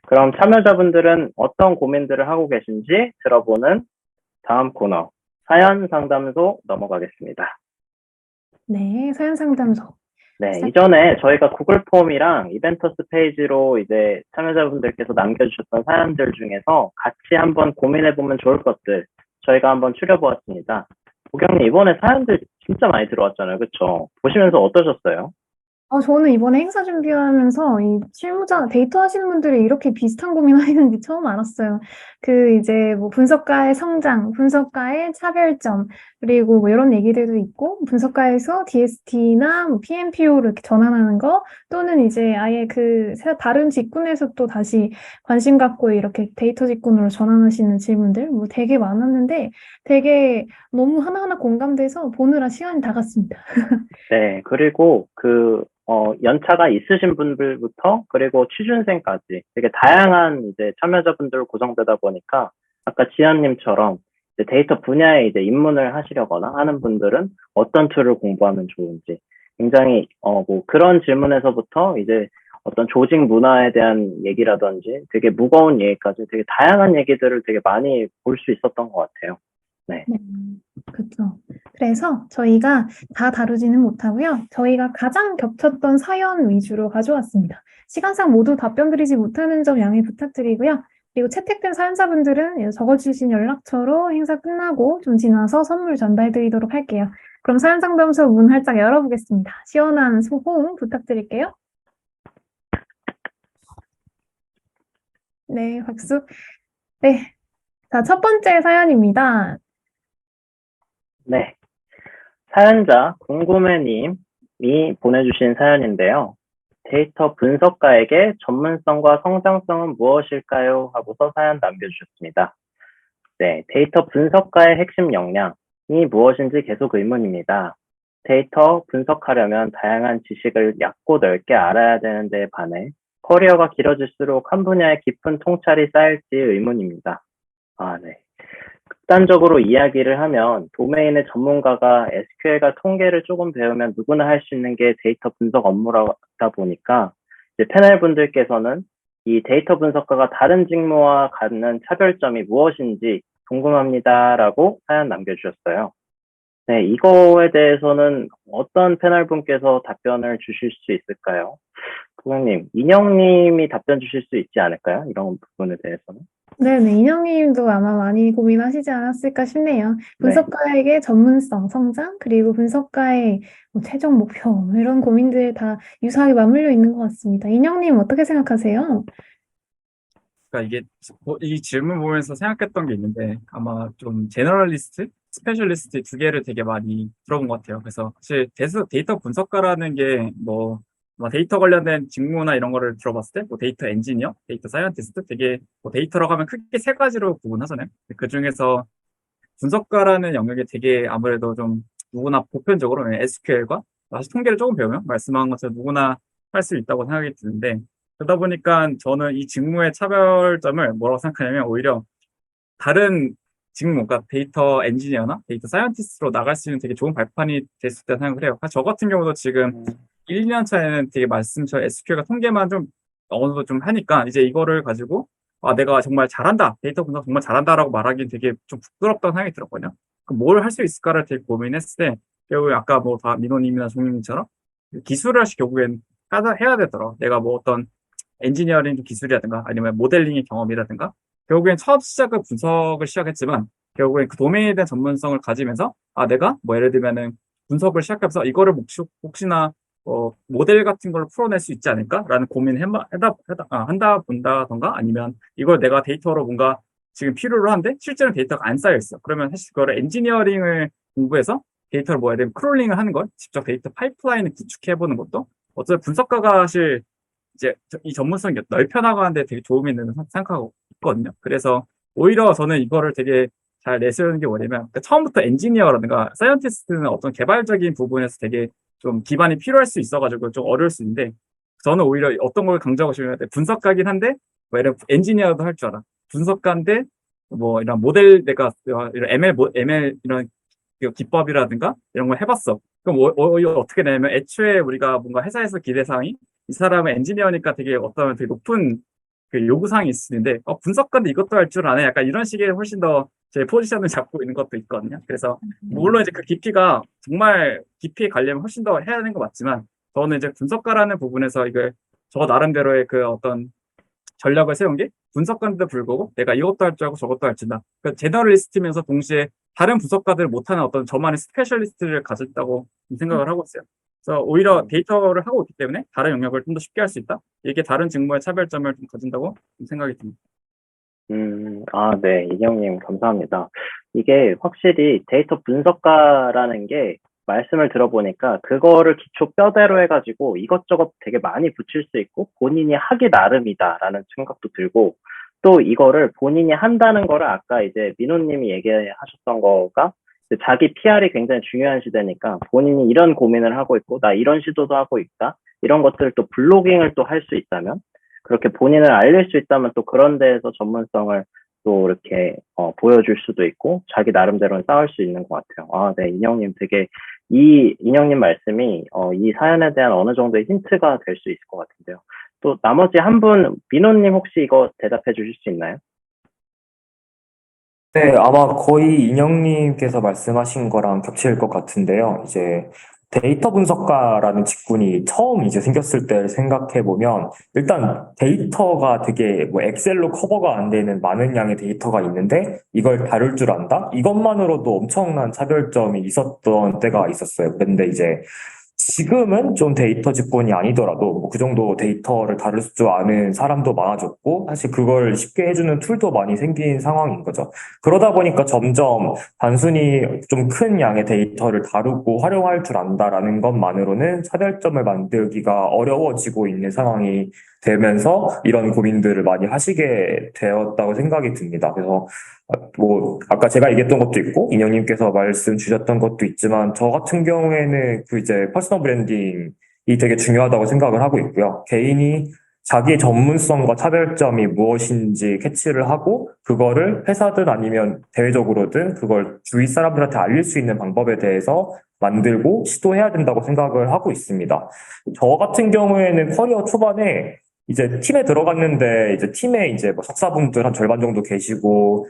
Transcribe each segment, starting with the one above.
그럼 참여자분들은 어떤 고민들을 하고 계신지 들어보는 다음 코너, 사연 상담소 넘어가겠습니다. 네, 사연 상담소 네, 시작. 이전에 저희가 구글 폼이랑 이벤터스 페이지로 이제 참여자분들께서 남겨주셨던 사연들 중에서 같이 한번 고민해보면 좋을 것들 저희가 한번 추려보았습니다. 고경님, 이번에 사연들 진짜 많이 들어왔잖아요. 그쵸? 보시면서 어떠셨어요? 저는 이번에 행사 준비하면서 이 실무자 데이터 하시는 분들이 이렇게 비슷한 고민하시는지 처음 알았어요. 이제 뭐 분석가의 성장, 분석가의 차별점, 그리고 뭐 이런 얘기들도 있고, 분석가에서 DST나 뭐 PMPO를 이렇게 전환하는 거, 또는 이제 아예 다른 직군에서 또 다시 관심 갖고 이렇게 데이터 직군으로 전환하시는 질문들, 뭐 되게 많았는데, 되게 너무 하나하나 공감돼서 보느라 시간이 다 갔습니다. 네, 그리고 연차가 있으신 분들부터, 그리고 취준생까지 되게 다양한 이제 참여자분들 구성되다 보니까, 아까 지연님처럼 이제 데이터 분야에 이제 입문을 하시려거나 하는 분들은 어떤 툴을 공부하면 좋은지, 굉장히, 뭐 그런 질문에서부터 이제 어떤 조직 문화에 대한 얘기라든지 되게 무거운 얘기까지 되게 다양한 얘기들을 되게 많이 볼 수 있었던 것 같아요. 네. 네, 그렇죠. 그래서 저희가 다 다루지는 못하고요. 저희가 가장 겹쳤던 사연 위주로 가져왔습니다. 시간상 모두 답변 드리지 못하는 점 양해 부탁드리고요. 그리고 채택된 사연자분들은 적어주신 연락처로 행사 끝나고 좀 지나서 선물 전달 드리도록 할게요. 그럼 사연 상담소 문 활짝 열어보겠습니다. 시원한 소호응 부탁드릴게요. 네, 박수. 네, 자, 첫 번째 사연입니다. 네. 사연자 궁금해님이 보내주신 사연인데요. 데이터 분석가에게 전문성과 성장성은 무엇일까요? 하고서 사연 남겨주셨습니다. 네, 데이터 분석가의 핵심 역량이 무엇인지 계속 의문입니다. 데이터 분석하려면 다양한 지식을 얕고 넓게 알아야 되는 데 반해 커리어가 길어질수록 한 분야의 깊은 통찰이 쌓일지 의문입니다. 아, 네. 극단적으로 이야기를 하면 도메인의 전문가가 SQL과 통계를 조금 배우면 누구나 할 수 있는 게 데이터 분석 업무라다 보니까 이제 패널 분들께서는 이 데이터 분석가가 다른 직무와 갖는 차별점이 무엇인지 궁금합니다라고 사연 남겨주셨어요. 네, 이거에 대해서는 어떤 패널 분께서 답변을 주실 수 있을까요? 부장님, 인영님이 답변 주실 수 있지 않을까요? 이런 부분에 대해서는. 네네, 인형님도 아마 많이 고민하시지 않았을까 싶네요. 네. 분석가에게 전문성, 성장, 그리고 분석가의 뭐 최종 목표, 뭐 이런 고민들 다 유사하게 맞물려 있는 것 같습니다. 인형님 어떻게 생각하세요? 그러니까 이 질문 보면서 생각했던 게 있는데 아마 좀 제너럴리스트, 스페셜리스트 두 개를 되게 많이 들어본 것 같아요. 그래서 사실 데이터 분석가라는 게 뭐 데이터 관련된 직무나 이런 거를 들어봤을 때 뭐 데이터 엔지니어, 데이터 사이언티스트 되게 뭐 데이터라고 하면 크게 세 가지로 구분하잖아요. 그 중에서 분석가라는 영역이 되게 아무래도 좀 누구나 보편적으로 SQL과 사실 통계를 조금 배우면 말씀한 것처럼 누구나 할 수 있다고 생각이 드는데 그러다 보니까 저는 이 직무의 차별점을 뭐라고 생각하냐면 오히려 다른 직무, 그러니까 데이터 엔지니어나 데이터 사이언티스트로 나갈 수 있는 되게 좋은 발판이 될 수 있다고 생각을 해요. 저 같은 경우도 지금 1, 2년 차에는 되게 말씀처럼 SQL과 통계만 좀 어느 정도 좀 하니까 이제 이거를 가지고 내가 정말 잘한다. 데이터 분석 정말 잘한다라고 말하기는 되게 좀 부끄럽다는 생각이 들었거든요. 그럼 뭘 할 수 있을까를 되게 고민했을 때 결국에 아까 뭐 다 민호님이나 종님처럼 기술을 결국엔 해야 되더라. 내가 뭐 어떤 엔지니어링 기술이라든가 아니면 모델링의 경험이라든가 결국엔 처음 시작은 분석을 시작했지만 결국엔 그 도메인에 대한 전문성을 가지면서 내가 뭐 예를 들면은 분석을 시작해서 이거를 혹시나 모델 같은 걸 풀어낼 수 있지 않을까라는 고민을 한다 본다던가 아니면 이걸 내가 데이터로 뭔가 지금 필요로 한데 실제로 데이터가 안 쌓여 있어. 그러면 사실 그거를 엔지니어링을 공부해서 데이터를 뭐 예를 들면 크롤링을 하는 걸 직접 데이터 파이프라인을 구축해 보는 것도 어쩌면 분석가가 사실 이제 이 전문성이 넓혀 나가는데 되게 도움이 되는 생각하고 있거든요. 그래서 오히려 저는 이거를 되게 잘 내세우는 게 뭐냐면 그러니까 처음부터 엔지니어라든가 사이언티스트는 어떤 개발적인 부분에서 되게 좀 기반이 필요할 수 있어가지고 좀 어려울 수 있는데 저는 오히려 어떤 걸 강조하고 싶으면 분석가긴 한데 뭐 이런 엔지니어도 할 줄 알아. 분석가인데 뭐 이런 모델 내가 이런 ML 이런 기법이라든가 이런 걸 해봤어. 그럼 이거 어떻게 되냐면 애초에 우리가 뭔가 회사에서 기대사항이 이 사람은 엔지니어니까 되게 어떤 되게 높은 그 요구사항이 있는데, 분석가인데 이것도 할 줄 아네. 약간 이런 식의 훨씬 더 제 포지션을 잡고 있는 것도 있거든요. 그래서, 물론 이제 그 깊이가 정말 깊이 가려면 훨씬 더 해야 하는 거 맞지만, 저는 이제 분석가라는 부분에서 이걸 저 나름대로의 그 어떤 전략을 세운 게 분석가인데도 불구하고 내가 이것도 할 줄 알고 저것도 할 줄 안다. 그러니까 제너럴리스트면서 동시에 다른 분석가들 못하는 어떤 저만의 스페셜리스트를 가졌다고 생각을 하고 있어요. 그래서 오히려 데이터를 하고 있기 때문에 다른 영역을 좀 더 쉽게 할 수 있다. 이게 다른 직무의 차별점을 좀 가진다고 생각이 듭니다. 네, 이경님, 감사합니다. 이게 확실히 데이터 분석가라는 게 말씀을 들어보니까 그거를 기초 뼈대로 해가지고 이것저것 되게 많이 붙일 수 있고 본인이 하기 나름이다라는 생각도 들고 또 이거를 본인이 한다는 거를 아까 이제 민호님이 얘기하셨던 거가 이제 자기 PR이 굉장히 중요한 시대니까 본인이 이런 고민을 하고 있고 나 이런 시도도 하고 있다. 이런 것들을 또 블로깅을 또 할 수 있다면 그렇게 본인을 알릴 수 있다면 또 그런 데에서 전문성을 또 이렇게 보여줄 수도 있고 자기 나름대로는 쌓을 수 있는 것 같아요. 네, 인형님 되게 이 인형님 말씀이 이 사연에 대한 어느 정도의 힌트가 될 수 있을 것 같은데요. 또 나머지 한 분, 민호님 혹시 이거 대답해 주실 수 있나요? 네, 아마 거의 인영님께서 말씀하신 거랑 겹칠 것 같은데요. 이제 데이터 분석가라는 직군이 처음 이제 생겼을 때를 생각해 보면 일단 데이터가 되게 뭐 엑셀로 커버가 안 되는 많은 양의 데이터가 있는데 이걸 다룰 줄 안다? 이것만으로도 엄청난 차별점이 있었던 때가 있었어요. 근데 이제 지금은 좀 데이터 직군이 아니더라도 뭐 그 정도 데이터를 다룰 줄 아는 사람도 많아졌고 사실 그걸 쉽게 해주는 툴도 많이 생긴 상황인 거죠. 그러다 보니까 점점 단순히 좀 큰 양의 데이터를 다루고 활용할 줄 안다라는 것만으로는 차별점을 만들기가 어려워지고 있는 상황이 되면서 이런 고민들을 많이 하시게 되었다고 생각이 듭니다. 그래서 뭐 아까 제가 얘기했던 것도 있고 인영님께서 말씀 주셨던 것도 있지만 저 같은 경우에는 그 이제 퍼스널 브랜딩이 되게 중요하다고 생각을 하고 있고요. 개인이 자기의 전문성과 차별점이 무엇인지 캐치를 하고 그거를 회사든 아니면 대외적으로든 그걸 주위 사람들한테 알릴 수 있는 방법에 대해서 만들고 시도해야 된다고 생각을 하고 있습니다. 저 같은 경우에는 커리어 초반에 이제 팀에 들어갔는데 이제 팀에 이제 뭐 석사분들 한 절반 정도 계시고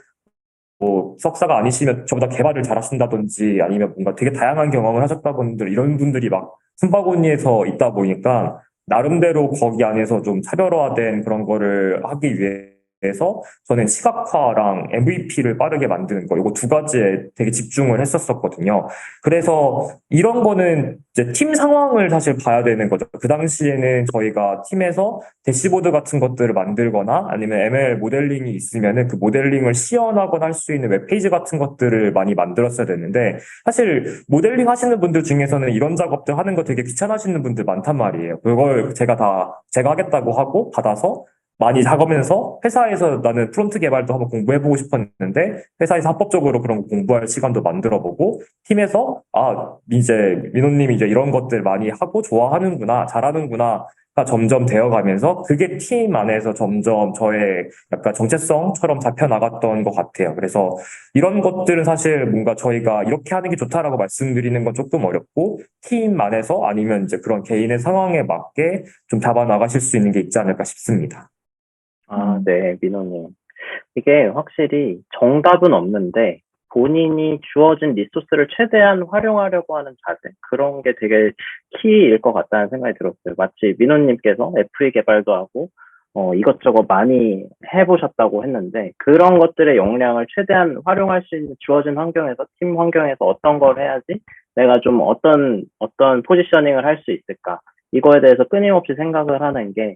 뭐 석사가 아니시면 저보다 개발을 잘하신다든지 아니면 뭔가 되게 다양한 경험을 하셨다 분들 이런 분들이 막 숨바구니에서 있다 보니까 나름대로 거기 안에서 좀 차별화된 그런 거를 하기 위해서 저는 시각화랑 MVP를 빠르게 만드는 거 이거 두 가지에 되게 집중을 했었었거든요. 그래서 이런 거는 이제 팀 상황을 사실 봐야 되는 거죠. 그 당시에는 저희가 팀에서 대시보드 같은 것들을 만들거나 아니면 ML 모델링이 있으면은 그 모델링을 시연하거나 할 수 있는 웹페이지 같은 것들을 많이 만들었어야 되는데 사실 모델링 하시는 분들 중에서는 이런 작업들 하는 거 되게 귀찮아하시는 분들 많단 말이에요. 그걸 제가 하겠다고 하고 받아서 많이 작으면서 회사에서 나는 프론트 개발도 한번 공부해보고 싶었는데 회사에서 합법적으로 그런 거 공부할 시간도 만들어보고 팀에서 이제 민호님이 이제 이런 것들 많이 하고 좋아하는구나 잘하는구나 가 점점 되어가면서 그게 팀 안에서 점점 저의 약간 정체성처럼 잡혀나갔던 것 같아요. 그래서 이런 것들은 사실 뭔가 저희가 이렇게 하는 게 좋다라고 말씀드리는 건 조금 어렵고 팀 안에서 아니면 이제 그런 개인의 상황에 맞게 좀 잡아나가실 수 있는 게 있지 않을까 싶습니다. 네, 민호님. 이게 확실히 정답은 없는데 본인이 주어진 리소스를 최대한 활용하려고 하는 자세 그런 게 되게 키일 것 같다는 생각이 들었어요. 마치 민호님께서 FE 개발도 하고 이것저것 많이 해보셨다고 했는데 그런 것들의 역량을 최대한 활용할 수 있는 주어진 환경에서 팀 환경에서 어떤 걸 해야지 내가 좀 어떤 포지셔닝을 할 수 있을까 이거에 대해서 끊임없이 생각을 하는 게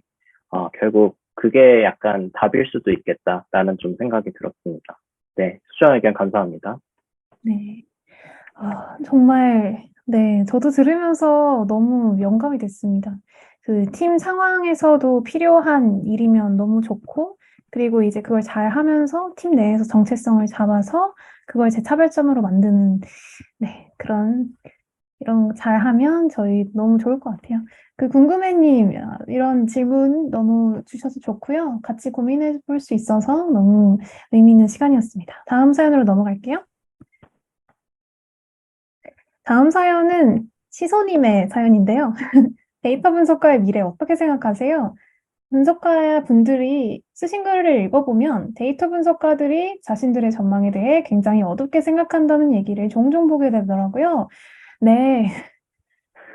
결국 그게 약간 답일 수도 있겠다라는 좀 생각이 들었습니다. 네, 수정 의견 감사합니다. 네. 정말, 네, 저도 들으면서 너무 영감이 됐습니다. 그 팀 상황에서도 필요한 일이면 너무 좋고, 그리고 이제 그걸 잘 하면서 팀 내에서 정체성을 잡아서 그걸 제 차별점으로 만드는, 네, 이런 거 잘하면 저희 너무 좋을 것 같아요. 그 궁금해님, 이런 질문 너무 주셔서 좋고요. 같이 고민해 볼 수 있어서 너무 의미 있는 시간이었습니다. 다음 사연으로 넘어갈게요. 다음 사연은 시소님의 사연인데요. 데이터 분석가의 미래 어떻게 생각하세요? 분석가 분들이 쓰신 글을 읽어보면 데이터 분석가들이 자신들의 전망에 대해 굉장히 어둡게 생각한다는 얘기를 종종 보게 되더라고요. 네,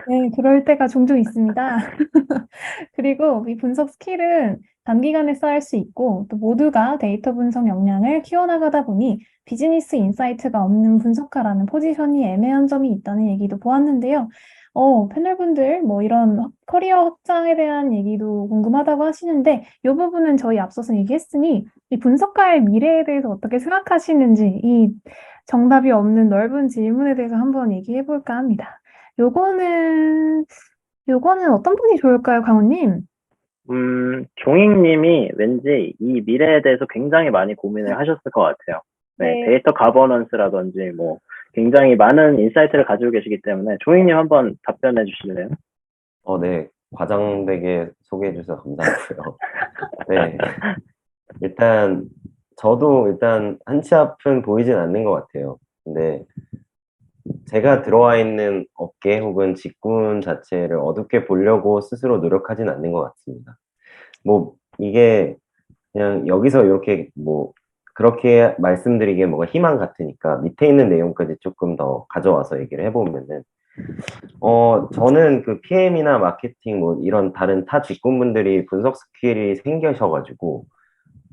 네, 그럴 때가 종종 있습니다. 그리고 이 분석 스킬은 단기간에 쌓을 수 있고 또 모두가 데이터 분석 역량을 키워나가다 보니 비즈니스 인사이트가 없는 분석가라는 포지션이 애매한 점이 있다는 얘기도 보았는데요. 패널분들 뭐 이런 커리어 확장에 대한 얘기도 궁금하다고 하시는데 이 부분은 저희 앞서서 얘기했으니 이 분석가의 미래에 대해서 어떻게 생각하시는지 이 정답이 없는 넓은 질문에 대해서 한번 얘기해 볼까 합니다. 요거는 어떤 분이 좋을까요, 강훈님? 종익님이 왠지 이 미래에 대해서 굉장히 많이 고민을 하셨을 것 같아요. 네, 네. 데이터 가버넌스라든지 뭐 굉장히 많은 인사이트를 가지고 계시기 때문에 종익님 한번 답변해 주실래요? 네. 과장되게 소개해 주셔서 감사하고요. 네. 일단, 저도 일단 한치 앞은 보이진 않는 것 같아요. 근데 제가 들어와 있는 업계 혹은 직군 자체를 어둡게 보려고 스스로 노력하진 않는 것 같습니다. 뭐, 이게 그냥 여기서 이렇게 뭐, 그렇게 말씀드리기에 뭐가 희망 같으니까 밑에 있는 내용까지 조금 더 가져와서 얘기를 해보면은, 저는 그 PM이나 마케팅 뭐 이런 다른 타 직군분들이 분석 스킬이 생겨셔가지고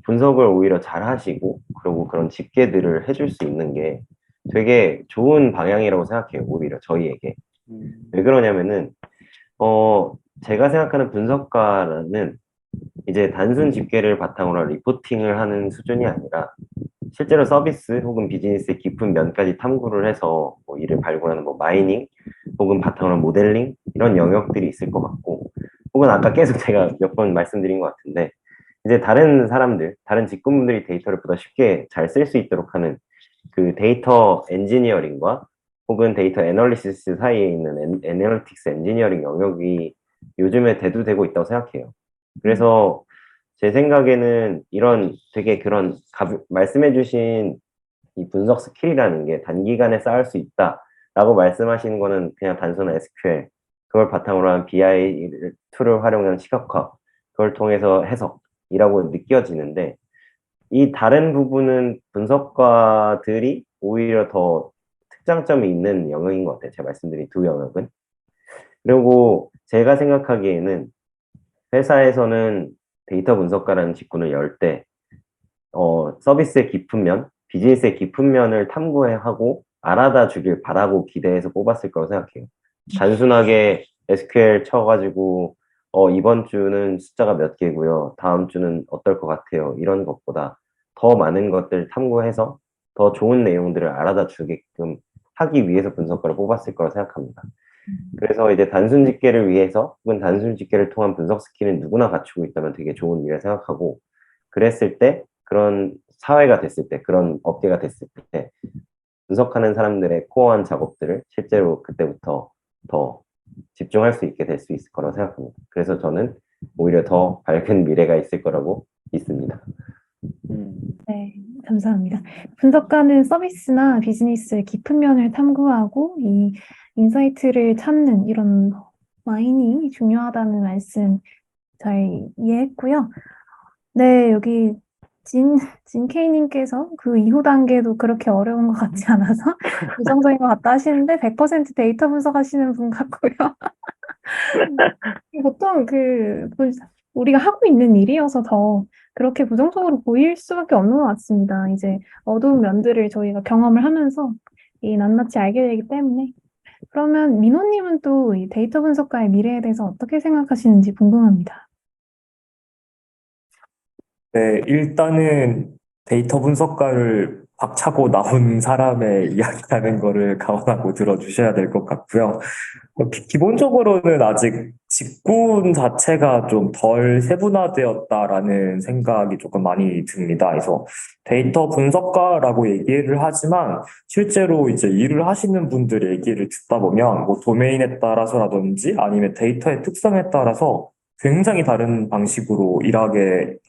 분석을 오히려 잘 하시고 그리고 그런 집계들을 해줄 수 있는 게 되게 좋은 방향이라고 생각해요. 오히려 저희에게. 왜 그러냐면은, 제가 생각하는 분석가는 이제 단순 집계를 바탕으로 한 리포팅을 하는 수준이 아니라 실제로 서비스 혹은 비즈니스의 깊은 면까지 탐구를 해서 뭐 이를 발굴하는 뭐 마이닝 혹은 바탕으로 한 모델링 이런 영역들이 있을 것 같고 혹은 아까 계속 제가 몇 번 말씀드린 것 같은데 이제 다른 사람들, 다른 직군분들이 데이터를 보다 쉽게 잘 쓸 수 있도록 하는 그 데이터 엔지니어링과 혹은 데이터 애널리시스 사이에 있는 애널리틱스 엔지니어링 영역이 요즘에 대두되고 있다고 생각해요. 그래서 제 생각에는 이런 되게 그런 말씀해주신 이 분석 스킬이라는 게 단기간에 쌓을 수 있다라고 말씀하시는 거는 그냥 단순한 SQL, 그걸 바탕으로 한 BI 툴을 활용한 시각화, 그걸 통해서 해석이라고 느껴지는데 이 다른 부분은 분석가들이 오히려 더 특장점이 있는 영역인 것 같아요. 제가 말씀드린 두 영역은. 그리고 제가 생각하기에는 회사에서는 데이터 분석가라는 직군을 열 때, 서비스의 깊은 면, 비즈니스의 깊은 면을 탐구하고 알아다 주길 바라고 기대해서 뽑았을 거라고 생각해요. 단순하게 SQL 쳐가지고, 이번 주는 숫자가 몇 개고요. 다음 주는 어떨 것 같아요. 이런 것보다 더 많은 것들 탐구해서 더 좋은 내용들을 알아다 주게끔 하기 위해서 분석가를 뽑았을 거라고 생각합니다. 그래서 이제 단순 집계를 위해서 혹은 단순 집계를 통한 분석 스킬은 누구나 갖추고 있다면 되게 좋은 일을 생각하고 그랬을 때 그런 사회가 됐을 때 그런 업계가 됐을 때 분석하는 사람들의 코어한 작업들을 실제로 그때부터 더 집중할 수 있게 될 수 있을 거라고 생각합니다. 그래서 저는 오히려 더 밝은 미래가 있을 거라고 믿습니다. 네, 감사합니다. 분석가는 서비스나 비즈니스의 깊은 면을 탐구하고 이 인사이트를 찾는 이런 마이닝이 중요하다는 말씀 잘 이해했고요. 네, 여기 진케이님께서 그 이후 단계도 그렇게 어려운 것 같지 않아서 부정적인 것 같다 하시는데 100% 데이터 분석하시는 분 같고요. 보통 우리가 하고 있는 일이어서 더 그렇게 부정적으로 보일 수밖에 없는 것 같습니다. 이제 어두운 면들을 저희가 경험을 하면서 이 낱낱이 알게 되기 때문에. 그러면 민호님은 또 이 데이터 분석가의 미래에 대해서 어떻게 생각하시는지 궁금합니다. 네, 일단은 데이터 분석가를 박차고 나온 사람의 이야기하는 거를 감안하고 들어주셔야 될 것 같고요. 기본적으로는 아직 직군 자체가 좀 덜 세분화되었다라는 생각이 조금 많이 듭니다. 그래서 데이터 분석가라고 얘기를 하지만 실제로 이제 일을 하시는 분들 얘기를 듣다 보면 뭐 도메인에 따라서라든지 아니면 데이터의 특성에 따라서 굉장히 다른 방식으로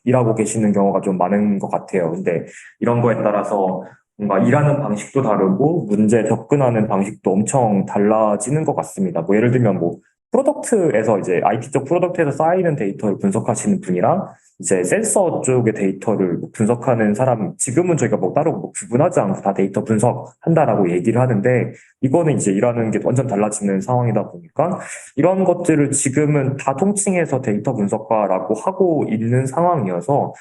일하고 계시는 경우가 좀 많은 것 같아요. 근데 이런 거에 따라서 뭔가 일하는 방식도 다르고 문제 접근하는 방식도 엄청 달라지는 것 같습니다. 뭐 예를 들면 뭐 프로덕트에서 이제 IT 쪽 프로덕트에서 쌓이는 데이터를 분석하시는 분이랑 이제 센서 쪽의 데이터를 분석하는 사람, 지금은 저희가 뭐 따로 뭐 구분하지 않고 다 데이터 분석한다라고 얘기를 하는데, 이거는 이제 일하는 게 완전 달라지는 상황이다 보니까 이런 것들을 지금은 다 통칭해서 데이터 분석가라고 하고 있는 상황이어서,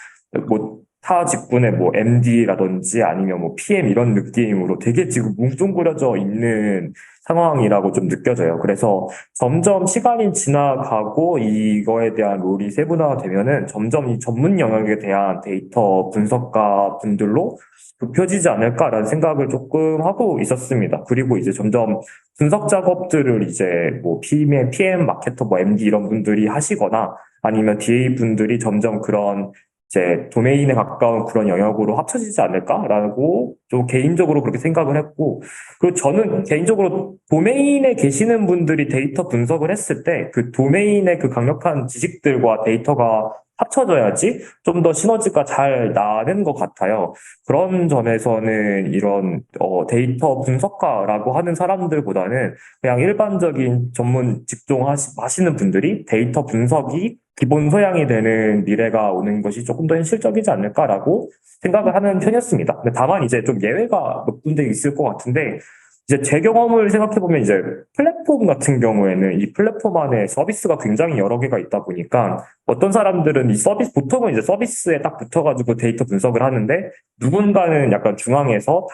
뭐 타 직군의 뭐 MD라든지 아니면 뭐 PM 이런 느낌으로 되게 지금 뭉뚱그려져 있는 상황이라고 좀 느껴져요. 그래서 점점 시간이 지나가고 이거에 대한 롤이 세분화되면은 점점 이 전문 영역에 대한 데이터 분석가 분들로 좁혀지지 않을까라는 생각을 조금 하고 있었습니다. 그리고 이제 점점 분석 작업들을 이제 뭐 PM 마케터, 뭐 MD 이런 분들이 하시거나 아니면 DA 분들이 점점 그런 이제 도메인에 가까운 그런 영역으로 합쳐지지 않을까라고 좀 개인적으로 그렇게 생각을 했고, 그리고 저는 개인적으로 도메인에 계시는 분들이 데이터 분석을 했을 때 그 도메인의 그 강력한 지식들과 데이터가 합쳐져야지 좀 더 시너지가 잘 나는 것 같아요. 그런 점에서는 이런 데이터 분석가라고 하는 사람들보다는 그냥 일반적인 전문 직종 하시는 분들이 데이터 분석이 기본 소양이 되는 미래가 오는 것이 조금 더 현실적이지 않을까라고 생각을 하는 편이었습니다. 근데 다만 이제 좀 예외가 몇 군데 있을 것 같은데, 이제 제 경험을 생각해 보면 이제 플랫폼 같은 경우에는 이 플랫폼 안에 서비스가 굉장히 여러 개가 있다 보니까 어떤 사람들은 이 서비스, 보통은 이제 서비스에 딱 붙어가지고 데이터 분석을 하는데, 누군가는 약간 중앙에서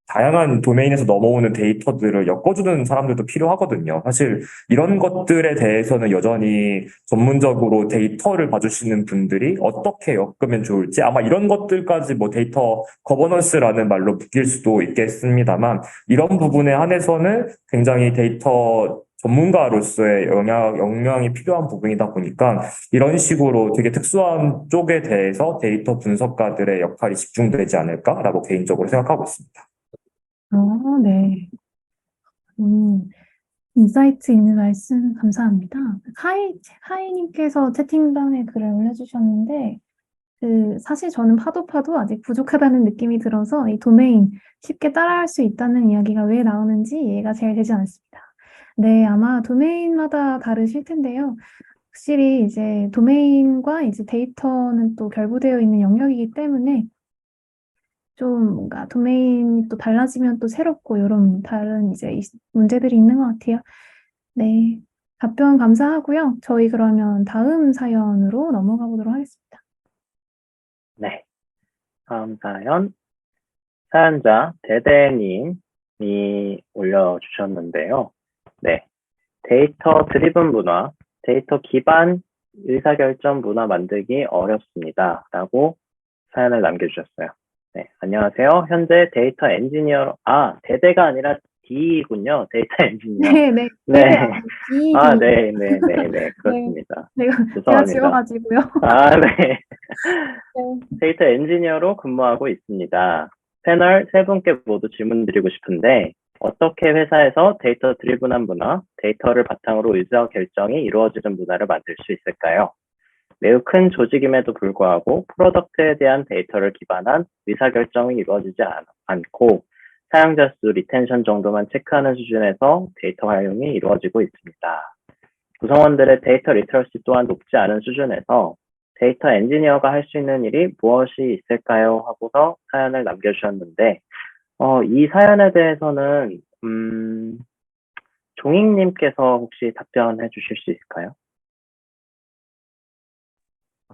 다양한 도메인에서 넘어오는 데이터들을 엮어주는 사람들도 필요하거든요. 사실 이런 것들에 대해서는 여전히 전문적으로 데이터를 봐주시는 분들이 어떻게 엮으면 좋을지, 아마 이런 것들까지 뭐 데이터 거버넌스라는 말로 묶일 수도 있겠습니다만, 이런 부분에 한해서는 굉장히 데이터 전문가로서의 역량이 필요한 부분이다 보니까 이런 식으로 되게 특수한 쪽에 대해서 데이터 분석가들의 역할이 집중되지 않을까라고 개인적으로 생각하고 있습니다. 네. 인사이트 있는 말씀 감사합니다. 하이님께서 채팅방에 글을 올려주셨는데, 사실 저는 파도 아직 부족하다는 느낌이 들어서 이 도메인 쉽게 따라할 수 있다는 이야기가 왜 나오는지 이해가 잘 되지 않습니다. 네, 아마 도메인마다 다르실 텐데요. 확실히 이제 도메인과 이제 데이터는 또 결부되어 있는 영역이기 때문에 좀 뭔가 도메인이 또 달라지면 또 새롭고 이런 다른 이제 문제들이 있는 것 같아요. 네, 답변 감사하고요. 저희 그러면 다음 사연으로 넘어가 보도록 하겠습니다. 네. 다음 사연자 대대님이 올려주셨는데요. 네. 데이터 드리븐 문화, 데이터 기반 의사결정 문화 만들기 어렵습니다. 라고 사연을 남겨주셨어요. 네, 안녕하세요. 현재 데이터 엔지니어, 대대가 아니라 D군요. 데이터 엔지니어. 네, 네. 네. 네. 그렇습니다. 제가 죄송합니다. 지워가지고요. 네. 네. 데이터 엔지니어로 근무하고 있습니다. 패널 세 분께 모두 질문 드리고 싶은데, 어떻게 회사에서 데이터 드리븐한 문화, 데이터를 바탕으로 의사결정이 이루어지는 문화를 만들 수 있을까요? 매우 큰 조직임에도 불구하고 프로덕트에 대한 데이터를 기반한 의사결정이 이루어지지 않고 사용자 수 리텐션 정도만 체크하는 수준에서 데이터 활용이 이루어지고 있습니다. 구성원들의 데이터 리터러시 또한 높지 않은 수준에서 데이터 엔지니어가 할 수 있는 일이 무엇이 있을까요? 하고서 사연을 남겨주셨는데, 이 사연에 대해서는 종익님께서 혹시 답변해 주실 수 있을까요?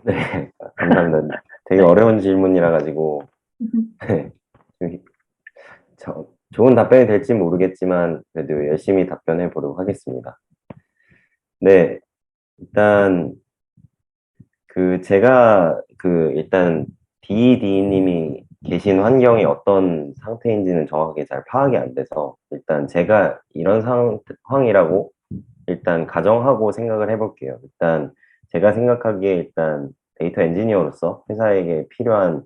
네, 감사합니다. 되게 어려운 질문이라 가지고 네, 좋은 답변이 될지 모르겠지만 그래도 열심히 답변해 보려고 하겠습니다. 네, 일단 제가 일단 DD님이 계신 환경이 어떤 상태인지는 정확하게 잘 파악이 안 돼서 일단 제가 이런 상황이라고 일단 가정하고 생각을 해볼게요. 일단 제가 생각하기에 일단 데이터 엔지니어로서 회사에게 필요한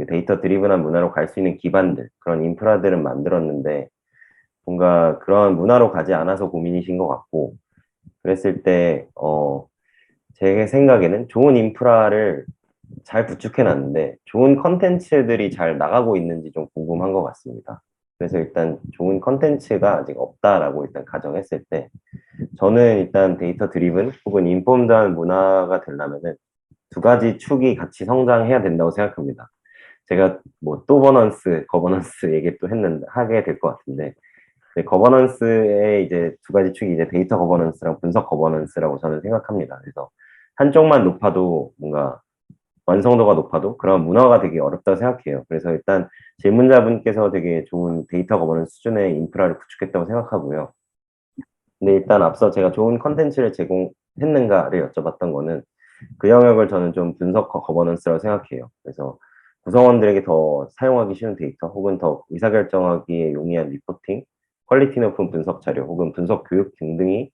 데이터 드리븐한 문화로 갈 수 있는 기반들, 그런 인프라들은 만들었는데 뭔가 그런 문화로 가지 않아서 고민이신 것 같고, 그랬을 때 제 생각에는 좋은 인프라를 잘 구축해 놨는데 좋은 컨텐츠들이 잘 나가고 있는지 좀 궁금한 것 같습니다. 그래서 일단 좋은 컨텐츠가 아직 없다라고 일단 가정했을 때, 저는 일단 데이터 드리븐 혹은 인폼드한 문화가 되려면은 두 가지 축이 같이 성장해야 된다고 생각합니다. 제가 뭐 또 거버넌스 얘기 또 하게 될 것 같은데, 거버넌스의 이제 두 가지 축이 이제 데이터 거버넌스랑 분석 거버넌스라고 저는 생각합니다. 그래서 한쪽만 높아도 뭔가 완성도가 높아도 그런 문화가 되게 어렵다고 생각해요. 그래서 일단 질문자분께서 되게 좋은 데이터 거버넌스 수준의 인프라를 구축했다고 생각하고요. 근데 일단 앞서 제가 좋은 컨텐츠를 제공했는가를 여쭤봤던 거는 그 영역을 저는 좀 분석 거버넌스라고 생각해요. 그래서 구성원들에게 더 사용하기 쉬운 데이터 혹은 더 의사결정하기에 용이한 리포팅, 퀄리티 높은 분석 자료 혹은 분석 교육 등등이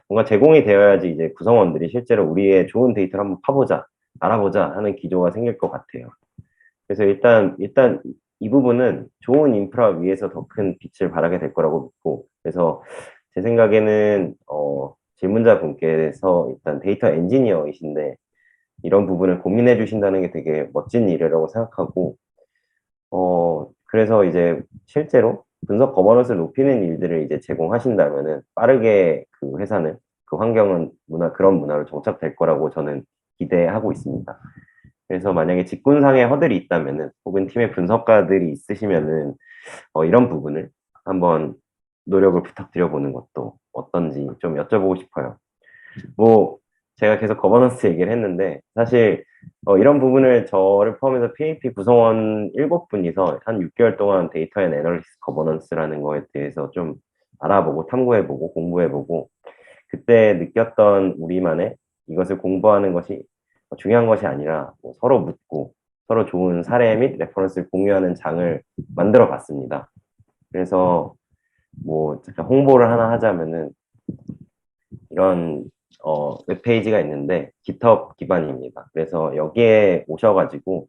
뭔가 제공이 되어야지 이제 구성원들이 실제로 우리의 좋은 데이터를 한번 파보자, 알아보자 하는 기조가 생길 것 같아요. 그래서 일단 이 부분은 좋은 인프라 위에서 더 큰 빛을 발하게 될 거라고 믿고, 그래서 제 생각에는 질문자 분께서 일단 데이터 엔지니어이신데 이런 부분을 고민해 주신다는 게 되게 멋진 일이라고 생각하고, 그래서 이제 실제로 분석 거버넌스를 높이는 일들을 이제 제공하신다면은 빠르게 그 회사는 그 환경은 그런 문화로 정착될 거라고 저는 기대하고 있습니다. 그래서 만약에 직군상의 허들이 있다면은 혹은 팀의 분석가들이 있으시면은 이런 부분을 한번 노력을 부탁드려 보는 것도 어떤지 좀 여쭤보고 싶어요. 뭐 제가 계속 거버넌스 얘기를 했는데 사실 이런 부분을 저를 포함해서 PAP 구성원 7분이서 한 6개월 동안 데이터 앤 애널리시스 거버넌스라는 거에 대해서 좀 알아보고 탐구해보고 공부해보고 그때 느꼈던 우리만의 이것을 공부하는 것이 중요한 것이 아니라 뭐 서로 묻고 서로 좋은 사례 및 레퍼런스를 공유하는 장을 만들어 봤습니다. 그래서 뭐 잠깐 홍보를 하나 하자면은 이런 웹페이지가 있는데 GitHub 기반입니다. 그래서 여기에 오셔가지고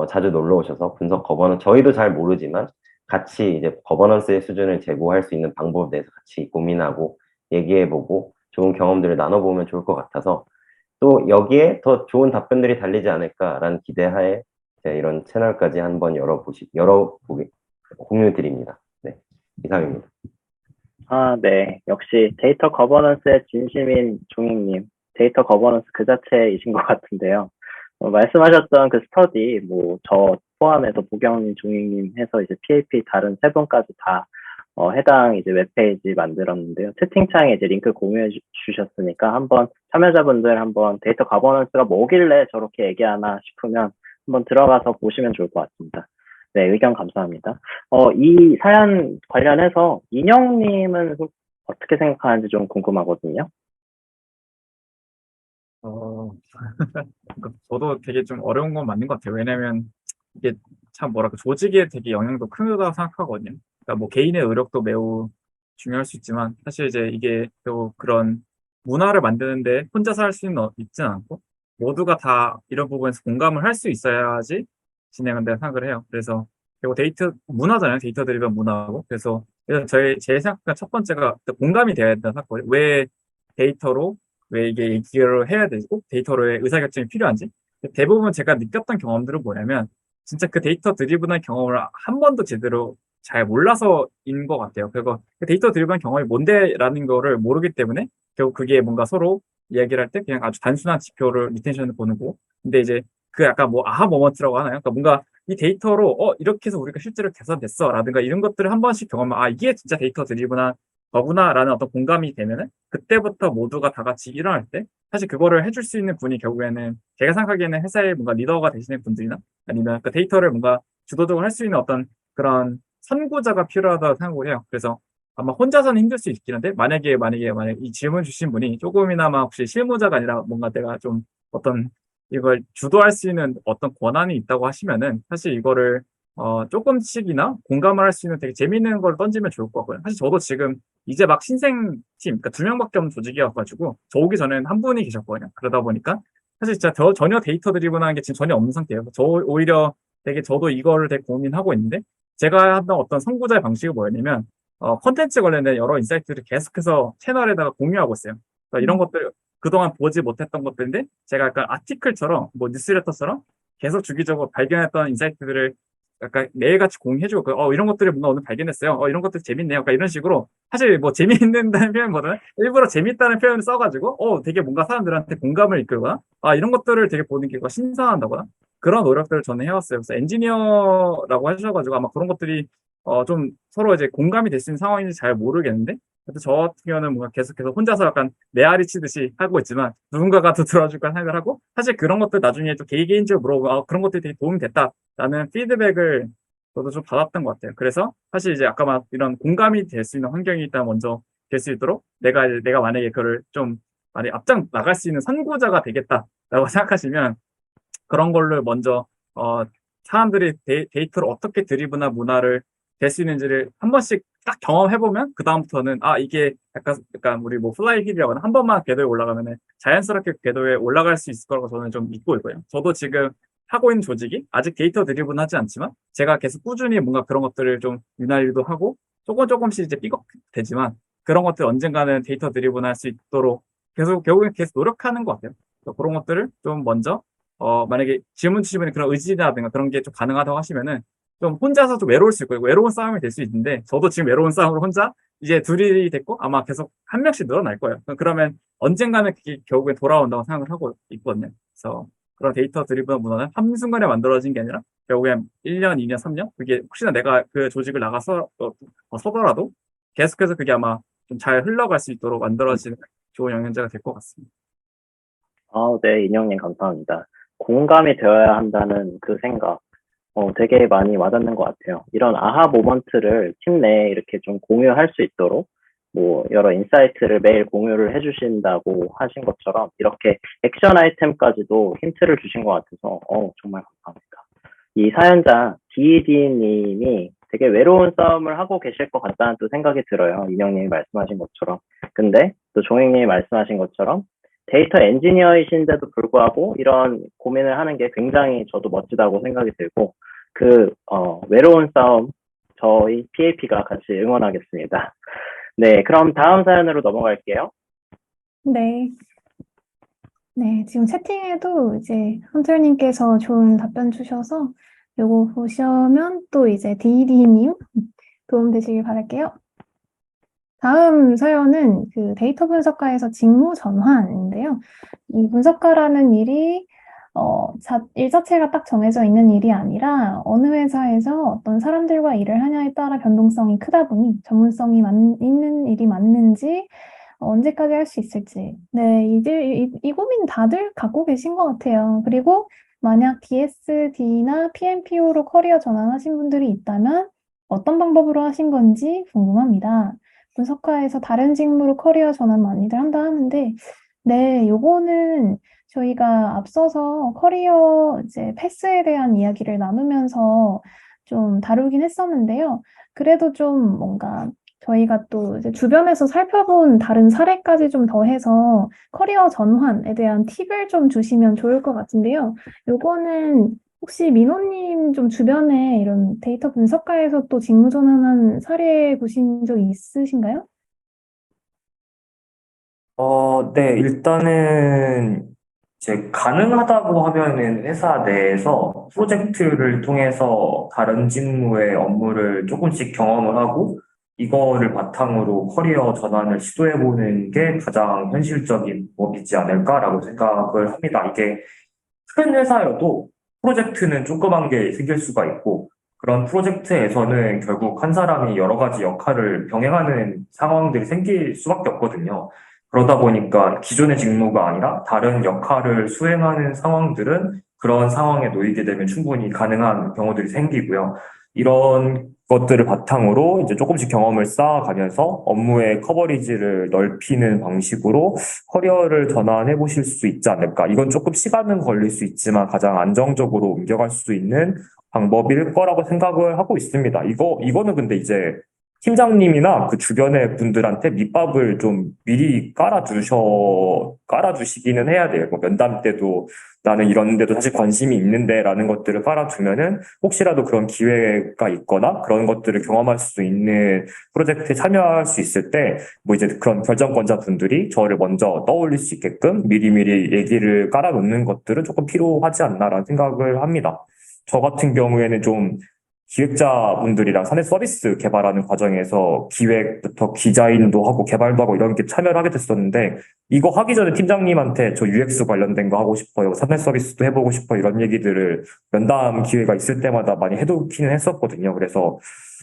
자주 놀러 오셔서 분석 거버넌스 저희도 잘 모르지만 같이 이제 거버넌스의 수준을 제고할 수 있는 방법에 대해서 같이 고민하고 얘기해보고 좋은 경험들을 나눠보면 좋을 것 같아서 또 여기에 더 좋은 답변들이 달리지 않을까라는 기대하에 제가 이런 채널까지 한번 열어보게 공유 드립니다. 네, 이상입니다. 네. 역시 데이터 거버넌스의 진심인 종익님, 데이터 거버넌스 그 자체이신 것 같은데요. 말씀하셨던 그 스터디, 저 포함해서 보경님, 종익님 해서 이제 PAP 다른 세 분까지 다 해당 이제 웹페이지 만들었는데요. 채팅창에 이제 링크 공유해 주셨으니까 한번 참여자분들 한번 데이터 거버넌스가 뭐길래 저렇게 얘기하나 싶으면 한번 들어가서 보시면 좋을 것 같습니다. 네, 의견 감사합니다. 이 사연 관련해서 인영님은 어떻게 생각하는지 좀 궁금하거든요. 그러니까 저도 되게 좀 어려운 건 맞는 것 같아요. 왜냐면 이게 참 뭐랄까 조직에 되게 영향도 크다고 생각하거든요. 그러니까 뭐 개인의 노력도 매우 중요할 수 있지만 사실 이제 이게 또 그런 문화를 만드는데 혼자서 할 수는 있지는 않고 모두가 다 이런 부분에서 공감을 할 수 있어야지 진행은 내가 생각을 해요. 그래서 그리고 데이터 문화잖아요. 데이터 드리븐 문화고 그래서 일단 제 생각과 첫 번째가 공감이 돼야 된다는 생각거든요. 왜 데이터로 왜 이게 얘기를 해야 되지? 꼭 데이터로의 의사결정이 필요한지? 대부분 제가 느꼈던 경험들은 뭐냐면, 진짜 그 데이터 드리븐한 경험을 한 번도 제대로 잘 몰라서인 것 같아요. 그리고 그 데이터 드리븐한 경험이 뭔데라는 거를 모르기 때문에, 결국 그게 뭔가 서로 이야기를 할 때 그냥 아주 단순한 지표를 리텐션을 보는 거. 근데 이제 그 약간 뭐 아하 모먼트라고 하나요? 그러니까 뭔가 이 데이터로 이렇게 해서 우리가 실제로 개선됐어 라든가 이런 것들을 한 번씩 경험하면 이게 진짜 데이터 드리븐한 거구나라는 어떤 공감이 되면은 그때부터 모두가 다 같이 일어날 때 사실 그거를 해줄 수 있는 분이 결국에는 제가 생각하기에는 회사의 뭔가 리더가 되시는 분들이나 아니면 그 데이터를 뭔가 주도적으로 할 수 있는 어떤 그런 선구자가 필요하다고 생각을 해요. 그래서 아마 혼자서는 힘들 수 있긴 한데 만약에 이 질문 주신 분이 조금이나마 혹시 실무자가 아니라 뭔가 내가 좀 어떤 이걸 주도할 수 있는 어떤 권한이 있다고 하시면은 사실 이거를 조금씩이나 공감을 할 수 있는 되게 재밌는 걸 던지면 좋을 것 같고요. 사실 저도 지금 이제 막 신생팀, 그러니까 2명밖에 없는 조직이어가지고, 저 오기 전에는 한 분이 계셨거든요. 그러다 보니까, 사실 진짜 전혀 데이터 드리븐한 게 지금 전혀 없는 상태예요. 저 오히려 되게 저도 이거를 되게 고민하고 있는데, 제가 하던 어떤 선구자의 방식이 뭐였냐면, 컨텐츠 관련된 여러 인사이트를 계속해서 채널에다가 공유하고 있어요. 그러니까 이런 것들, 그동안 보지 못했던 것들인데, 제가 약간 아티클처럼, 뭐 뉴스레터처럼 계속 주기적으로 발견했던 인사이트들을 약간 매일같이 공유해주고, 이런 것들을 뭔가 오늘 발견했어요. 이런 것들 재밌네요. 약간 이런 식으로, 사실 뭐 재미있는다는 표현보다는 일부러 재밌다는 표현을 써가지고, 되게 뭔가 사람들한테 공감을 이끌거나, 이런 것들을 되게 보는 게 신선하다거나, 그런 노력들을 저는 해왔어요. 그래서 엔지니어라고 하셔가지고 아마 그런 것들이, 좀 서로 이제 공감이 될 수 있는 상황인지 잘 모르겠는데, 근데 저 같은 경우는 뭔가 계속해서 혼자서 약간 메아리 치듯이 하고 있지만 누군가가 더 들어줄 까 생각을 하고 사실 그런 것들 나중에 좀 개인적으로 물어보고 그런 것들이 되게 도움이 됐다라는 피드백을 저도 좀 받았던 것 같아요. 그래서 사실 이제 아까 막 이런 공감이 될 수 있는 환경이 일단 먼저 될 수 있도록 내가 만약에 그를 좀 많이 앞장 나갈 수 있는 선구자가 되겠다라고 생각하시면 그런 걸로 먼저 사람들이 데이터를 어떻게 드리브나 문화를 될 수 있는지를 한 번씩 딱 경험해보면 그 다음부터는 이게 약간 우리 뭐 플라이 힐이라고 하나 한 번만 궤도에 올라가면은 자연스럽게 궤도에 올라갈 수 있을 거라고 저는 좀 믿고 있고요. 저도 지금 하고 있는 조직이 아직 데이터 드리븐 하지 않지만 제가 계속 꾸준히 뭔가 그런 것들을 좀 윤활유도 하고 조금씩 이제 삐걱되지만 그런 것들 언젠가는 데이터 드리븐 할 수 있도록 결국엔 계속 노력하는 것 같아요. 그래서 그런 것들을 좀 먼저 만약에 질문 주시면 그런 의지라든가 그런 게 좀 가능하다고 하시면은 좀 혼자서 좀 외로울 수 있고 외로운 싸움이 될 수 있는데 저도 지금 외로운 싸움으로 혼자 이제 둘이 됐고 아마 계속 한 명씩 늘어날 거예요. 그러면 언젠가는 그게 결국에 돌아온다고 생각을 하고 있거든요. 그래서 그런 데이터 드리븐 문화는 한순간에 만들어진 게 아니라 결국엔 1년, 2년, 3년 그게 혹시나 내가 그 조직을 나가서 서더라도 계속해서 그게 아마 좀 잘 흘러갈 수 있도록 만들어지는 좋은 영양제가 될 것 같습니다. 네, 인형님 감사합니다. 공감이 되어야 한다는 그 생각, 되게 많이 와닿는 것 같아요. 이런 아하 모먼트를 팀 내에 이렇게 좀 공유할 수 있도록, 뭐, 여러 인사이트를 매일 공유를 해주신다고 하신 것처럼, 이렇게 액션 아이템까지도 힌트를 주신 것 같아서, 정말 감사합니다. 이 사연자, DD님이 되게 외로운 싸움을 하고 계실 것 같다는 또 생각이 들어요. 인형님이 말씀하신 것처럼. 근데, 또 종익님이 말씀하신 것처럼, 데이터 엔지니어이신데도 불구하고 이런 고민을 하는 게 굉장히 저도 멋지다고 생각이 들고 외로운 싸움 저희 PAP가 같이 응원하겠습니다. 네, 그럼 다음 사연으로 넘어갈게요. 네. 네, 지금 채팅에도 이제 헌터님께서 좋은 답변 주셔서 요거 보시면 또 이제 디디님 도움 되시길 바랄게요. 다음 사연은 그 데이터 분석가에서 직무 전환인데요. 이 분석가라는 일이 일 자체가 딱 정해져 있는 일이 아니라 어느 회사에서 어떤 사람들과 일을 하냐에 따라 변동성이 크다 보니 전문성이 있는 일이 맞는지 언제까지 할 수 있을지. 네, 이 고민 다들 갖고 계신 것 같아요. 그리고 만약 DSD나 PMPO로 커리어 전환하신 분들이 있다면 어떤 방법으로 하신 건지 궁금합니다. 분석가에서 다른 직무로 커리어 전환 많이들 한다 하는데, 네, 요거는 저희가 앞서서 커리어 이제 패스에 대한 이야기를 나누면서 좀 다루긴 했었는데요. 그래도 좀 뭔가 저희가 또 이제 주변에서 살펴본 다른 사례까지 좀 더해서 커리어 전환에 대한 팁을 좀 주시면 좋을 것 같은데요. 요거는 혹시 민호님 좀 주변에 이런 데이터 분석가에서 또 직무 전환한 사례 보신 적 있으신가요? 네, 일단은 이제 가능하다고 하면은 회사 내에서 프로젝트를 통해서 다른 직무의 업무를 조금씩 경험을 하고 이거를 바탕으로 커리어 전환을 시도해보는 게 가장 현실적인 법이지 않을까라고 생각을 합니다. 이게 큰 회사여도 프로젝트는 조그만 게 생길 수가 있고 그런 프로젝트에서는 결국 한 사람이 여러 가지 역할을 병행하는 상황들이 생길 수밖에 없거든요. 그러다 보니까 기존의 직무가 아니라 다른 역할을 수행하는 상황들은 그런 상황에 놓이게 되면 충분히 가능한 경우들이 생기고요. 이런 것들을 바탕으로 이제 조금씩 경험을 쌓아가면서 업무의 커버리지를 넓히는 방식으로 커리어를 전환해 보실 수 있지 않을까. 이건 조금 시간은 걸릴 수 있지만 가장 안정적으로 옮겨갈 수 있는 방법일 거라고 생각을 하고 있습니다. 이거는 근데 이제 팀장님이나 그 주변의 분들한테 밑밥을 좀 미리 깔아주시기는 해야 돼요. 뭐 면담 때도 나는 이런 데도 사실 관심이 있는데 라는 것들을 깔아두면은 혹시라도 그런 기회가 있거나 그런 것들을 경험할 수 있는 프로젝트에 참여할 수 있을 때 뭐 이제 그런 결정권자 분들이 저를 먼저 떠올릴 수 있게끔 미리미리 얘기를 깔아놓는 것들은 조금 필요하지 않나라는 생각을 합니다. 저 같은 경우에는 좀 기획자분들이랑 사내 서비스 개발하는 과정에서 기획부터 디자인도 하고 개발도 하고 이런 게 참여를 하게 됐었는데 이거 하기 전에 팀장님한테 저 UX 관련된 거 하고 싶어요. 사내 서비스도 해보고 싶어요. 이런 얘기들을 면담 기회가 있을 때마다 많이 해두기는 했었거든요. 그래서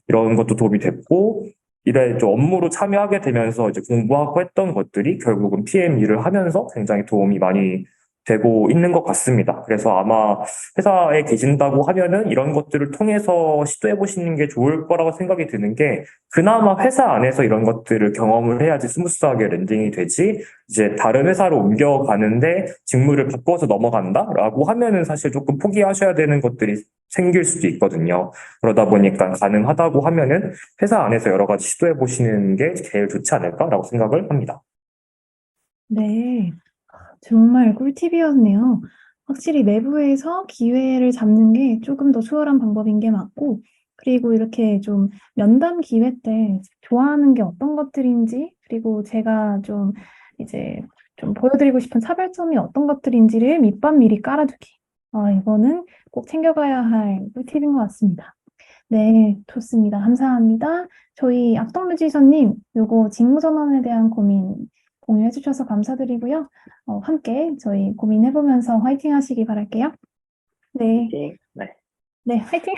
이런 것도 도움이 됐고 이래 좀 업무로 참여하게 되면서 이제 공부하고 했던 것들이 결국은 PM 일을 하면서 굉장히 도움이 많이 되고 있는 것 같습니다. 그래서 아마 회사에 계신다고 하면은 이런 것들을 통해서 시도해 보시는 게 좋을 거라고 생각이 드는 게 그나마 회사 안에서 이런 것들을 경험을 해야지 스무스하게 랜딩이 되지 이제 다른 회사로 옮겨가는데 직무를 바꿔서 넘어간다라고 하면은 사실 조금 포기하셔야 되는 것들이 생길 수도 있거든요. 그러다 보니까 가능하다고 하면은 회사 안에서 여러 가지 시도해 보시는 게 제일 좋지 않을까라고 생각을 합니다. 네, 정말 꿀팁이었네요. 확실히 내부에서 기회를 잡는 게 조금 더 수월한 방법인 게 맞고, 그리고 이렇게 좀 면담 기회 때 좋아하는 게 어떤 것들인지, 그리고 제가 좀 이제 좀 보여드리고 싶은 차별점이 어떤 것들인지를 밑밥 미리 깔아두기. 이거는 꼭 챙겨가야 할 꿀팁인 것 같습니다. 네, 좋습니다. 감사합니다. 저희 악동뮤지션님, 요거 직무전환에 대한 고민 공유해 주셔서 감사드리고요. 함께 저희 고민해보면서 화이팅 하시기 바랄게요. 네, 네. 네, 화이팅!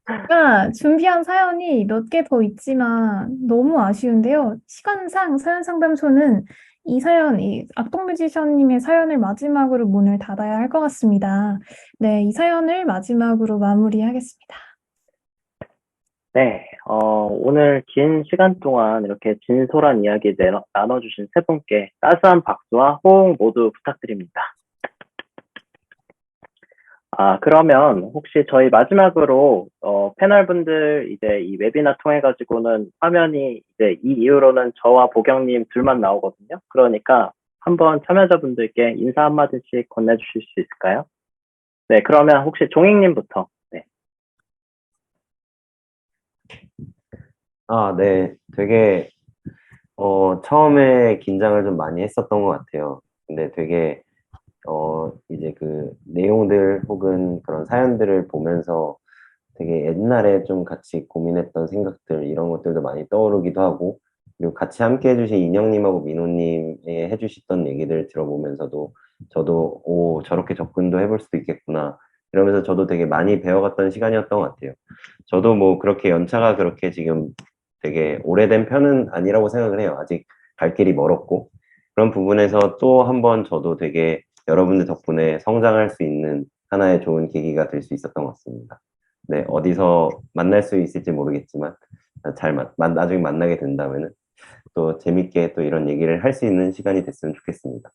제가 준비한 사연이 몇 개 더 있지만 너무 아쉬운데요. 시간상 사연 상담소는 이 악동뮤지션님의 사연을 마지막으로 문을 닫아야 할 것 같습니다. 네, 이 사연을 마지막으로 마무리하겠습니다. 네, 오늘 긴 시간 동안 이렇게 진솔한 이야기 나눠주신 세 분께 따스한 박수와 호응 모두 부탁드립니다. 그러면 혹시 저희 마지막으로, 패널분들 이제 이 웨비나 통해가지고는 화면이 이제 이 이후로는 저와 보경님 둘만 나오거든요. 그러니까 한번 참여자분들께 인사 한마디씩 건네주실 수 있을까요? 네, 그러면 혹시 종익님부터. 네. 네. 되게, 처음에 긴장을 좀 많이 했었던 것 같아요. 근데 되게, 이제 그 내용들 혹은 그런 사연들을 보면서 되게 옛날에 좀 같이 고민했던 생각들, 이런 것들도 많이 떠오르기도 하고, 그리고 같이 함께 해주신 인영님하고 민호님이 해주셨던 얘기들 들어보면서도 저도, 저렇게 접근도 해볼 수도 있겠구나. 이러면서 저도 되게 많이 배워갔던 시간이었던 것 같아요. 저도 뭐 그렇게 연차가 그렇게 지금 되게 오래된 편은 아니라고 생각을 해요. 아직 갈 길이 멀었고. 그런 부분에서 또 한 번 저도 되게 여러분들 덕분에 성장할 수 있는 하나의 좋은 계기가 될 수 있었던 것 같습니다. 네, 어디서 만날 수 있을지 모르겠지만, 나중에 만나게 된다면은 또 재밌게 또 이런 얘기를 할 수 있는 시간이 됐으면 좋겠습니다.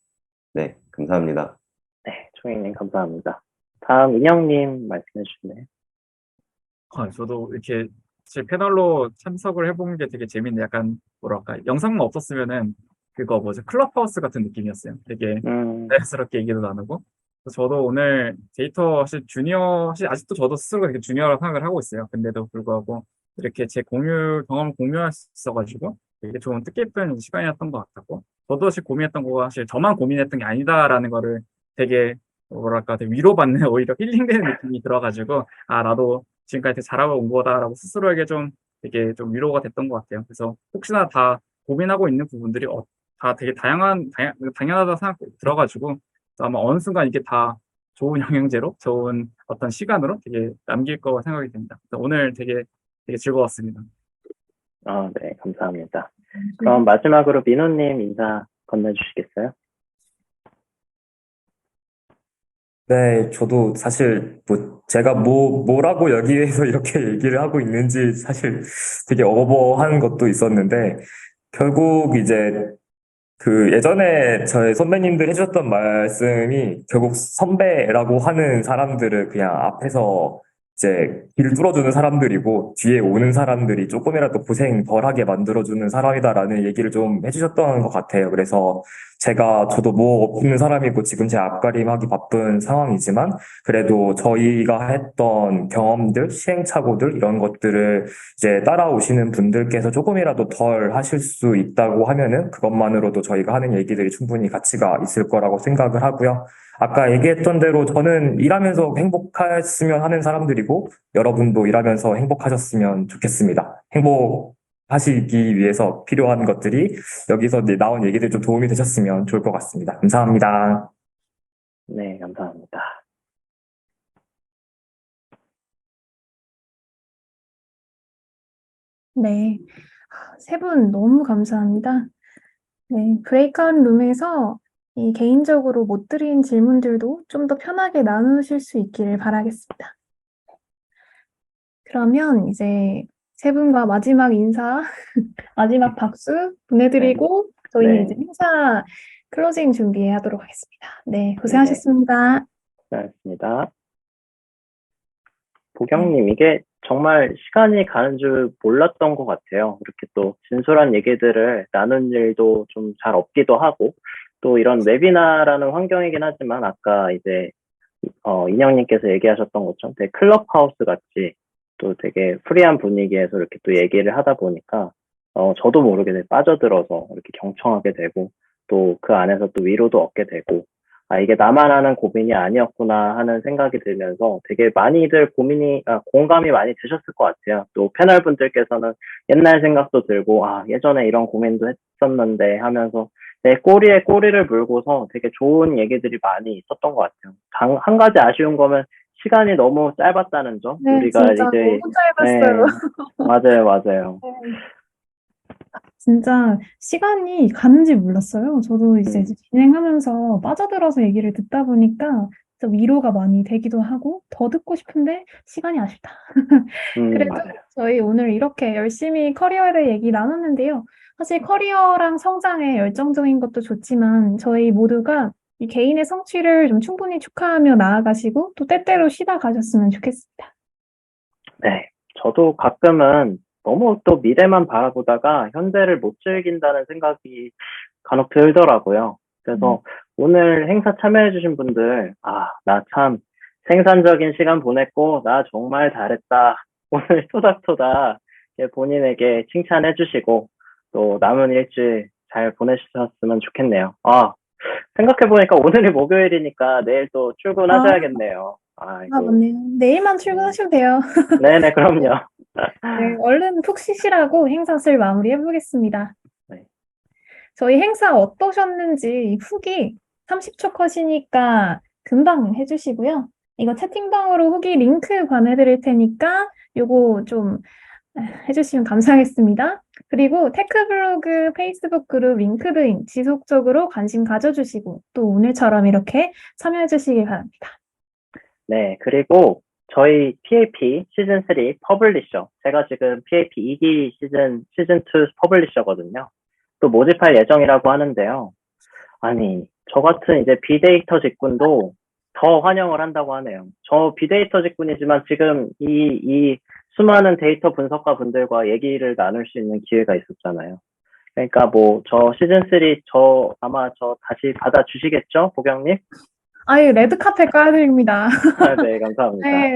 네, 감사합니다. 네, 종익님 감사합니다. 다음 인영님 말씀해 주시네요. 저도 이렇게 사실 패널로 참석을 해본 게 되게 재밌는데 약간 뭐랄까 영상만 없었으면은 그거 뭐죠 클럽하우스 같은 느낌이었어요. 되게 자연스럽게 얘기도 나누고 그래서 저도 오늘 데이터 사실 사실 아직도 저도 스스로 되게 주니어라고 생각을 하고 있어요. 근데도 불구하고 이렇게 제 경험을 공유할 수 있어가지고 되게 좋은 뜻깊은 시간이었던 것 같았고 저도 사실 고민했던 거가 사실 저만 고민했던 게 아니다라는 거를 되게 뭐랄까 되게 위로받는 오히려 힐링되는 느낌이 들어가지고 나도 지금까지 되게 잘하고 온 거다라고 스스로에게 좀 되게 좀 위로가 됐던 것 같아요. 그래서 혹시나 다 고민하고 있는 부분들이 다 되게 당연하다 생각 들어가지고 아마 어느 순간 이게 다 좋은 영양제로 좋은 어떤 시간으로 되게 남길 거 생각이 됩니다. 그래서 오늘 되게 즐거웠습니다. 네, 감사합니다. 그럼 마지막으로 민호님 인사 건네주시겠어요? 네, 저도 사실 제가 뭐라고 여기에서 이렇게 얘기를 하고 있는지 사실 되게 어버버한 것도 있었는데 결국 이제 그 예전에 저희 선배님들 해주셨던 말씀이 결국 선배라고 하는 사람들을 그냥 앞에서 이제 길 뚫어주는 사람들이고 뒤에 오는 사람들이 조금이라도 고생 덜하게 만들어주는 사람이다라는 얘기를 좀 해주셨던 것 같아요. 그래서 저도 뭐 없는 사람이고 지금 제 앞가림하기 바쁜 상황이지만 그래도 저희가 했던 경험들, 시행착오들 이런 것들을 이제 따라오시는 분들께서 조금이라도 덜 하실 수 있다고 하면은 그것만으로도 저희가 하는 얘기들이 충분히 가치가 있을 거라고 생각을 하고요. 아까 얘기했던 대로 저는 일하면서 행복했으면 하는 사람들이고 여러분도 일하면서 행복하셨으면 좋겠습니다. 행복하시기 위해서 필요한 것들이 여기서 나온 얘기들 좀 도움이 되셨으면 좋을 것 같습니다. 감사합니다. 네, 감사합니다. 네. 세 분 너무 감사합니다. 네, 브레이크아웃 룸에서 이 개인적으로 못 드린 질문들도 좀 더 편하게 나누실 수 있기를 바라겠습니다. 그러면 이제 세 분과 마지막 인사, 마지막 박수 보내드리고 저희는 네. 이제 행사 클로징 준비하도록 하겠습니다. 네, 고생하셨습니다. 고맙습니다. 보경님, 이게 정말 시간이 가는 줄 몰랐던 것 같아요. 이렇게 또 진솔한 얘기들을 나눈 일도 좀 잘 없기도 하고, 또 이런 웨비나라는 환경이긴 하지만 아까 이제 인형님께서 얘기하셨던 것처럼 되게 클럽하우스 같이 또 되게 프리한 분위기에서 이렇게 또 얘기를 하다 보니까 저도 모르게 되게 빠져들어서 이렇게 경청하게 되고 또 그 안에서 또 위로도 얻게 되고 아, 이게 나만 하는 고민이 아니었구나 하는 생각이 들면서 되게 많이들 공감이 많이 드셨을 것 같아요. 또 패널 분들께서는 옛날 생각도 들고, 아, 예전에 이런 고민도 했었는데 하면서 내 꼬리에 꼬리를 물고서 되게 좋은 얘기들이 많이 있었던 것 같아요. 한 가지 아쉬운 거면 시간이 너무 짧았다는 점. 네, 우리가 진짜 이제, 너무 짧았어요. 맞아요. 진짜 시간이 가는지 몰랐어요. 저도 이제 음. 진행하면서 빠져들어서 얘기를 듣다 보니까 진짜 위로가 많이 되기도 하고 더 듣고 싶은데 시간이 아쉽다. 그래도 맞아요. 저희 오늘 이렇게 열심히 커리어에 대해 얘기 나눴는데요. 사실 커리어랑 성장에 열정적인 것도 좋지만 저희 모두가 이 개인의 성취를 좀 충분히 축하하며 나아가시고 또 때때로 쉬다 가셨으면 좋겠습니다. 네, 저도 가끔은 너무 또 미래만 바라보다가 현재를 못 즐긴다는 생각이 간혹 들더라고요. 그래서 오늘 행사 참여해주신 분들, 아, 나 참 생산적인 시간 보냈고, 나 정말 잘했다. 오늘 토닥토닥 본인에게 칭찬해주시고, 또 남은 일주일 잘 보내셨으면 좋겠네요. 아, 생각해보니까 오늘이 목요일이니까 내일 또 출근하셔야겠네요. 아이고. 맞네요. 내일만 출근하시면 돼요. 네네, 그럼요. 네, 얼른 푹 쉬시라고 행사를 마무리해 보겠습니다. 네. 저희 행사 어떠셨는지 후기 30초 컷이니까 금방 해주시고요. 이거 채팅방으로 후기 링크 보내드릴 테니까 요거 좀 해주시면 감사하겠습니다. 그리고 테크블로그, 페이스북 그룹, 링크드인 지속적으로 관심 가져주시고 또 오늘처럼 이렇게 참여해 주시길 바랍니다. 네, 그리고 저희 PAP 시즌3 퍼블리셔, 제가 지금 PAP 2기 시즌2 퍼블리셔거든요. 또 모집할 예정이라고 하는데요. 아니, 저 같은 이제 빅데이터 직군도 더 환영을 한다고 하네요. 저 빅데이터 직군이지만 지금 이 수많은 데이터 분석가 분들과 얘기를 나눌 수 있는 기회가 있었잖아요. 그러니까 뭐, 저 시즌3 아마 다시 받아주시겠죠? 보경님? 아유, 레드카펫 깔아드립니다. 네, 감사합니다. 네,